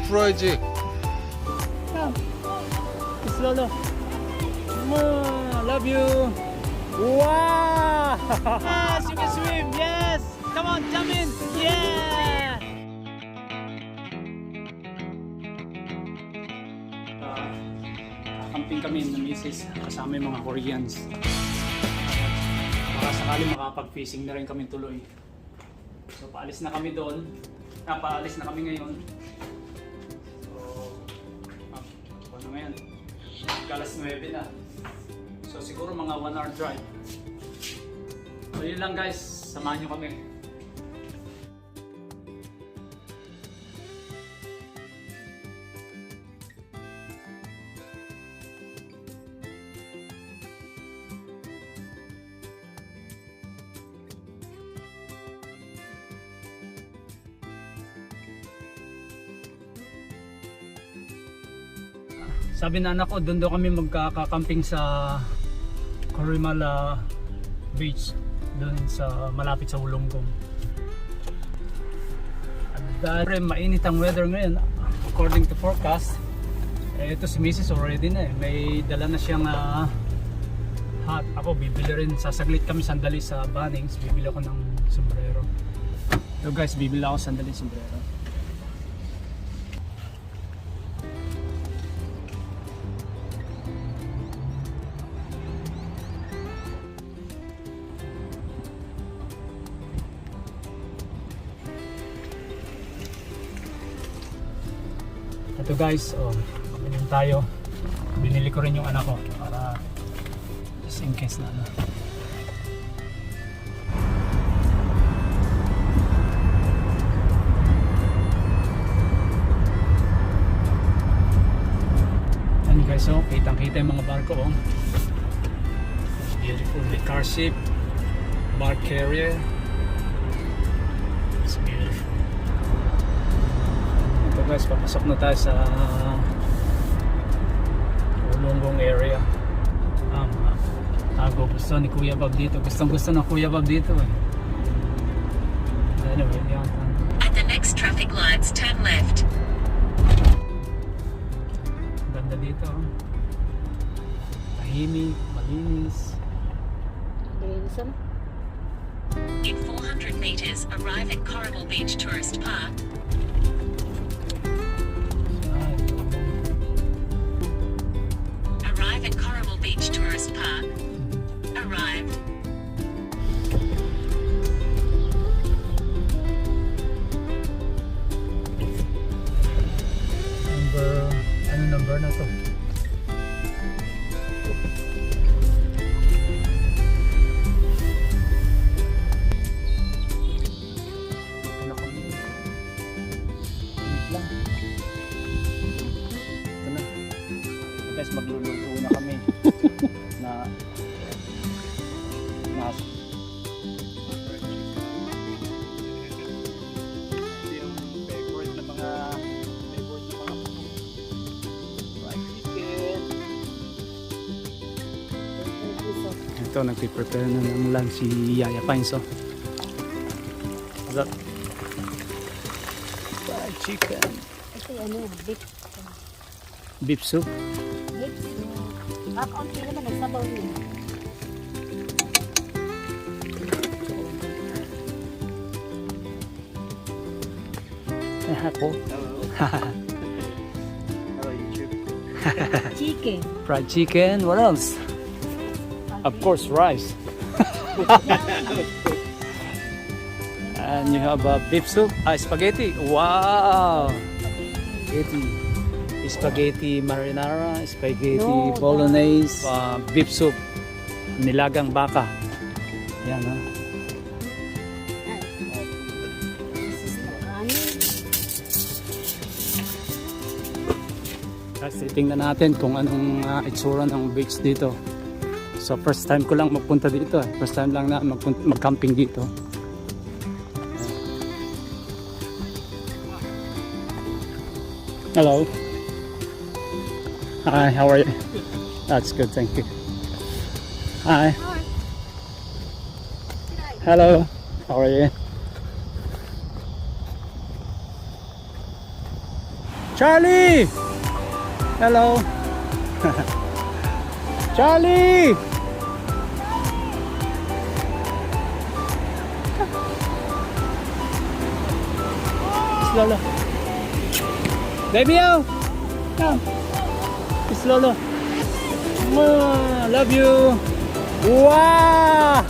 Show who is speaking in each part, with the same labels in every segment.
Speaker 1: 프라이즈.
Speaker 2: Lolo. Love you. Wow! Yes, you can swim. Yes. Come on, jump in. Yeah. Camping kami ng misis kasama yung mga Koreans. Baka sakali makapag-fishing na rin kami tuloy. So paalis na kami doon. Paalis na kami ngayon. So, ano ngayon? Alas 9 na. So siguro mga 1 hour drive. So yun lang guys, samahan nyo kami. Sabi na anak ko, doon daw kami magkakamping sa Corimala Beach, doon sa malapit sa Wollongong. At dahil mainit ang weather ngayon, according to forecast, ito si Mrs. already na may dala na siyang hat. Ako bibili rin, sasaglit kami sandali sa Bunnings, bibili ako ng sombrero. So guys, bibili ako sandali sombrero. Ito guys, pamilim tayo. Binili ko rin yung anak ko para just in case na ano. Ayan guys, kitang-kita yung mga barko. Beautiful, the car ship, bark carrier. It's beautiful. Guys, papasok na tayo sa Wollongong area. Gusto ni Kuya Bob dito. Gusto ng Kuya Bob dito eh. Anyway, yan.
Speaker 3: At the next traffic lights, turn left.
Speaker 2: Ganda dito. Tahimik, malinis.
Speaker 3: In 400 meters, arrive at Coral Beach Tourist Park. Arrive at Coral Beach Tourist Park. Arrived.
Speaker 2: Ano number na to? Guys, magluluto na kami na yung favorite na mga fried chicken. Ito, nagpiprepare na ng lunch si Yaya Pines. What's up? Fried chicken.
Speaker 4: Ito ano,
Speaker 2: Beef soup.
Speaker 4: Kaunti naman nagsabaw yun.
Speaker 2: Ako.
Speaker 1: Hello YouTube.
Speaker 4: Chicken.
Speaker 2: Fried chicken. What else? Of course, rice. And you have beef soup. Spaghetti. Wow. Spaghetti marinara, spaghetti bolognese, beef soup, nilagang baka. Yan ha. Guys, titingnan natin kung anong itsura ng beach dito. So first time ko lang magpunta dito. First time lang na mag-camping dito. Hello. Hi, how are you? That's good, thank you. Hi. Hello. How are you? Charlie! Hello! Charlie! Miss Lolo. Baby, oh! Come. Miss Lolo. Mwah, love you! Wow!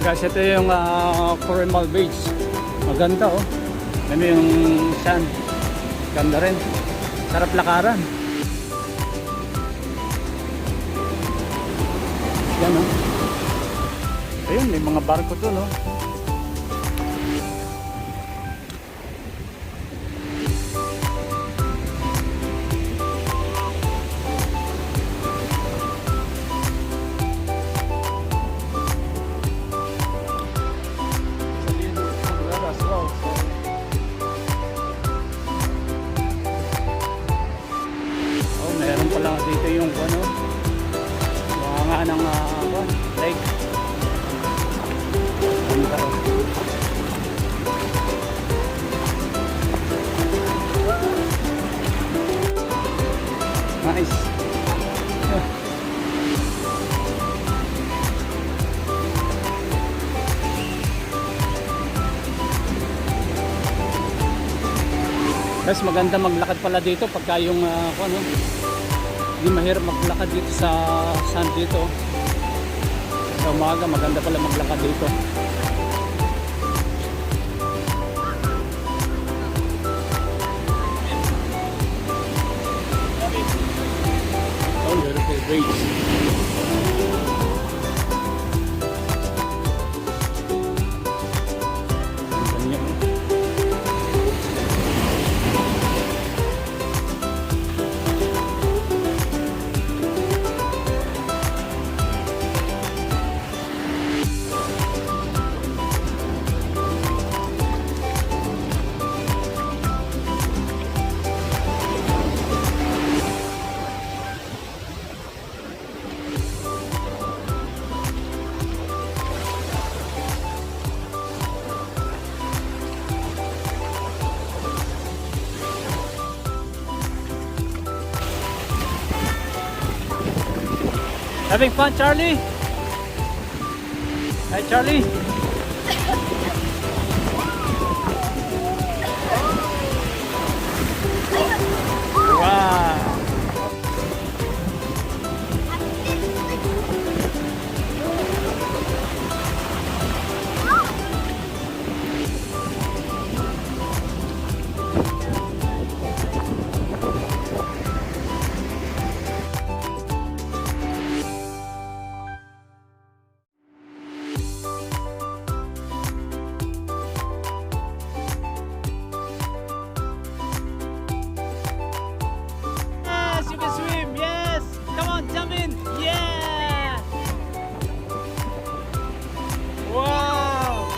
Speaker 2: Guys, ito yung Coramal Beach. Maganda oh. Ano yung sand. Ganda rin. Sarap lakaran. Yan oh. Ayun, may mga barko to no. Meron pala dito yung ano, mga ng lake. Ganda, oh. Nice. Guys, maganda maglakad pala dito pagka yung ano, hindi mahirap maglakad dito sa sand dito. Sa umaga maganda pala maglakad dito. Oh, beautiful beach. Having fun, Charlie? Hi, Charlie. Wow. Yes, you can swim. Yes. Come on, jump in. Yeah. Wow.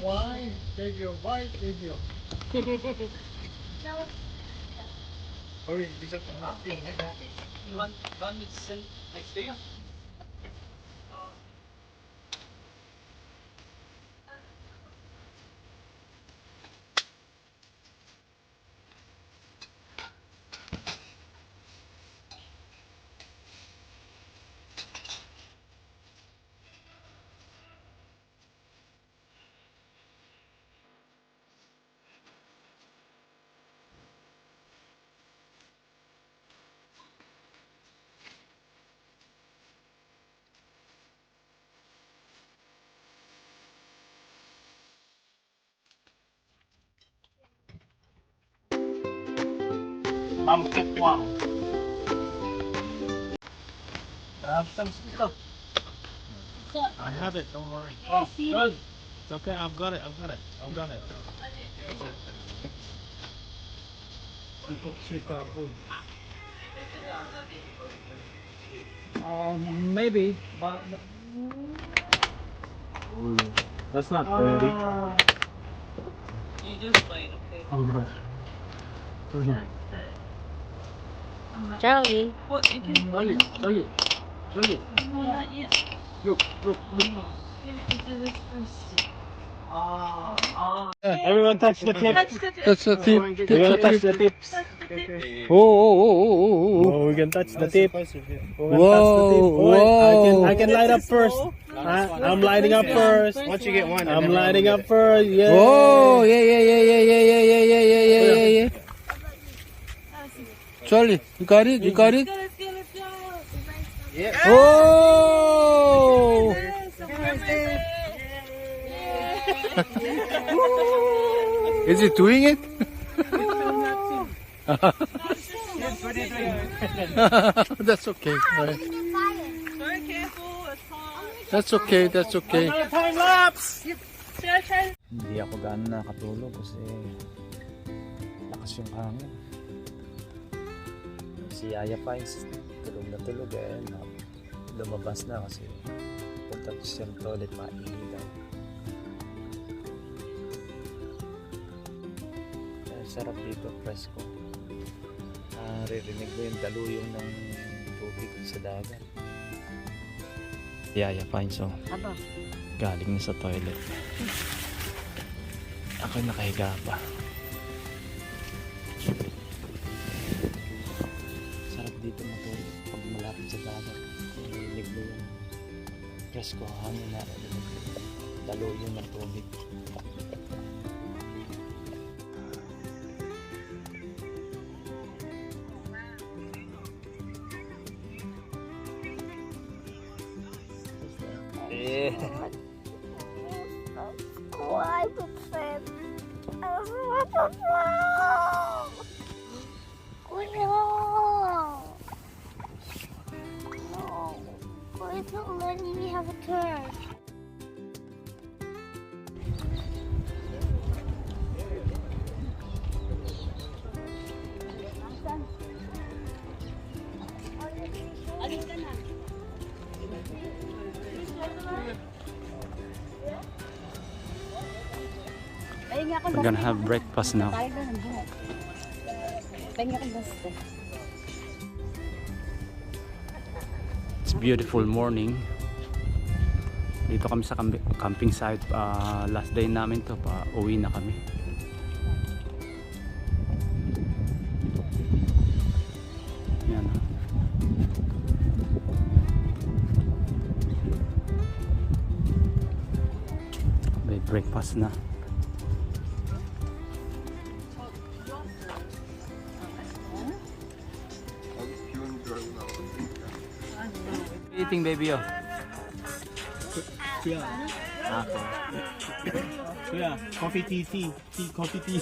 Speaker 1: Why did you? Why did you? Hurry, bisa nothing.
Speaker 2: You want me to send next to you?
Speaker 1: Wow. Have some stuff. I have it. Don't worry.
Speaker 2: Oh, good.
Speaker 1: It's okay. I've got it. I've got it. I've got it.
Speaker 2: Maybe, but
Speaker 1: That's not ready.
Speaker 2: you just wait, okay?
Speaker 1: Alright.
Speaker 4: Charlie.
Speaker 1: Everyone touch the tip.
Speaker 5: That's the tip.
Speaker 1: We're gonna touch the tips. Oh, we can touch the tip.
Speaker 5: Whoa.
Speaker 1: I can light up first. I'm lighting up first.
Speaker 6: Once you get one,
Speaker 1: I'm lighting up first. Yeah.
Speaker 5: Whoa, yeah. Charlie, you got it? You got it? Oh! Is it doing it? That's okay. That's okay, that's okay.
Speaker 1: Time lapse.
Speaker 6: Hindi ako gaano nakatulog kasi lakas yung hangin. Si Yaya Pines, tulog na tulog eh. Lumabas na kasi punta siya ng toilet, mainit daw. Sarap dito, presko. Naririnig mo yung daluyong ng tubig sa dagat. Yaya Pines, oh.
Speaker 4: Aba.
Speaker 6: Galing na sa toilet. Ako'y nakahiga pa. Sarap dito matulog pag malapit sa dagat. Narinig mo yung presko hangin na daluyong ng tubig.
Speaker 7: Why would Sam? No. Please don't let me have a turn.
Speaker 2: We're gonna have breakfast now. It's beautiful morning. Dito kami sa camping site. Last day namin to, uwi na kami. Yan. May breakfast na. Eating, baby, oh.
Speaker 1: Yeah, coffee tea, coffee tea.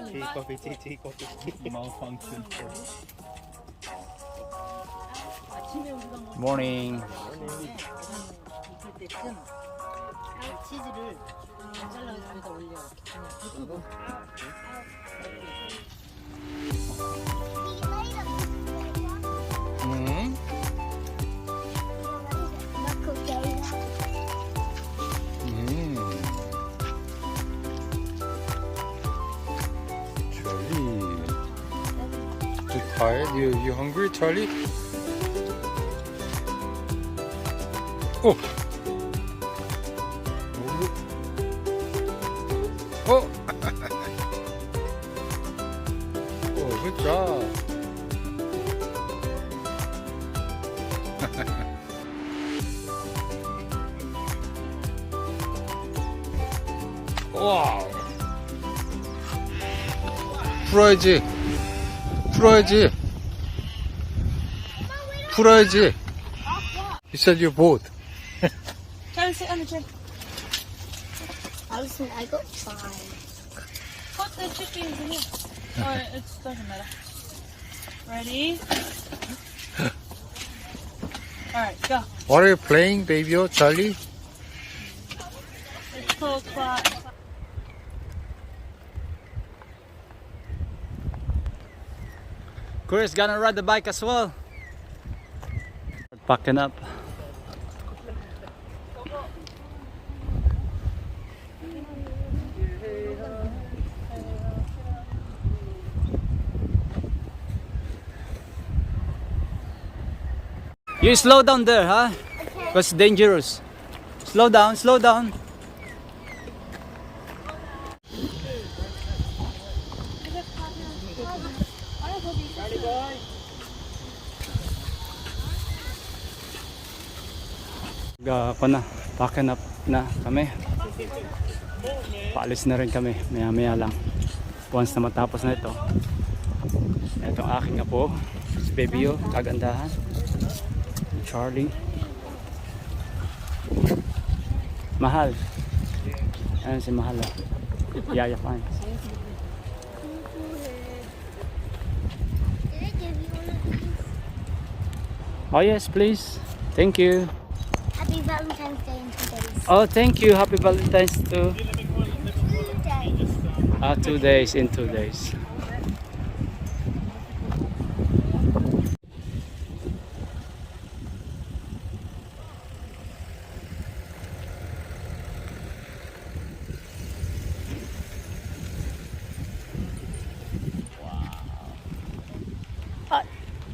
Speaker 1: Tea, coffee tea. Malfunction.
Speaker 2: Morning.
Speaker 4: 치즈를 잘라서 여기다 올려.
Speaker 5: Charlie, you tired? You hungry, Charlie? Oh. Oh. Oh, good job. Wow. 풀어야지. 풀어야지. 풀어야지. You said you both.
Speaker 7: Try to sit on the chair. Allison, I got 5.
Speaker 8: Put the chickens in here. Or it doesn't matter. Ready? Alright, go.
Speaker 5: What are you playing, baby? Oh, Charlie?
Speaker 8: It's called clap.
Speaker 2: Chris gonna ride the bike as well. Packing up. You slow down there, huh?
Speaker 7: Okay.
Speaker 2: Because it's dangerous. Slow down, slow down. Packing up na kami. Paalis na rin kami, maya lang. Once na matapos na ito. Ito ang aking apo, si Baby O, kagandahan. Charlie. Mahal. Ayan si Mahal. Yaya Fans.
Speaker 7: Did I give you one of these?
Speaker 2: Oh yes, please. Thank you.
Speaker 7: Happy Valentine's Day in 2 days.
Speaker 2: Oh, thank you. Happy Valentine's too.
Speaker 7: 2 days.
Speaker 2: 2 days in 2 days.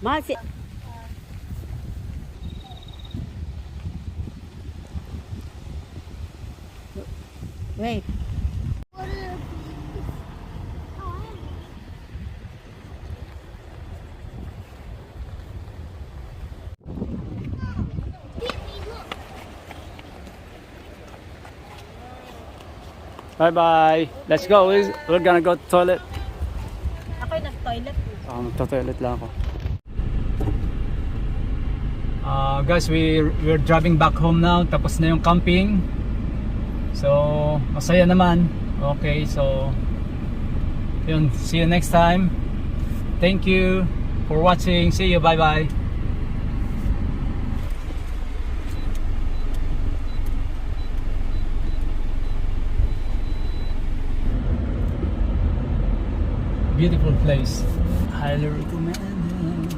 Speaker 4: Masi. Wait.
Speaker 7: What are these? Oh, I am.
Speaker 2: Bye bye. Let's go. We're gonna go to toilet.
Speaker 4: Ako'y nag-toilet.
Speaker 2: Magto-toilet lang ako. Guys, we're driving back home now. Tapos na yung camping. So, masaya naman. Okay, so yun, see you next time. Thank you for watching. See you. Bye bye. Beautiful place. Highly recommend.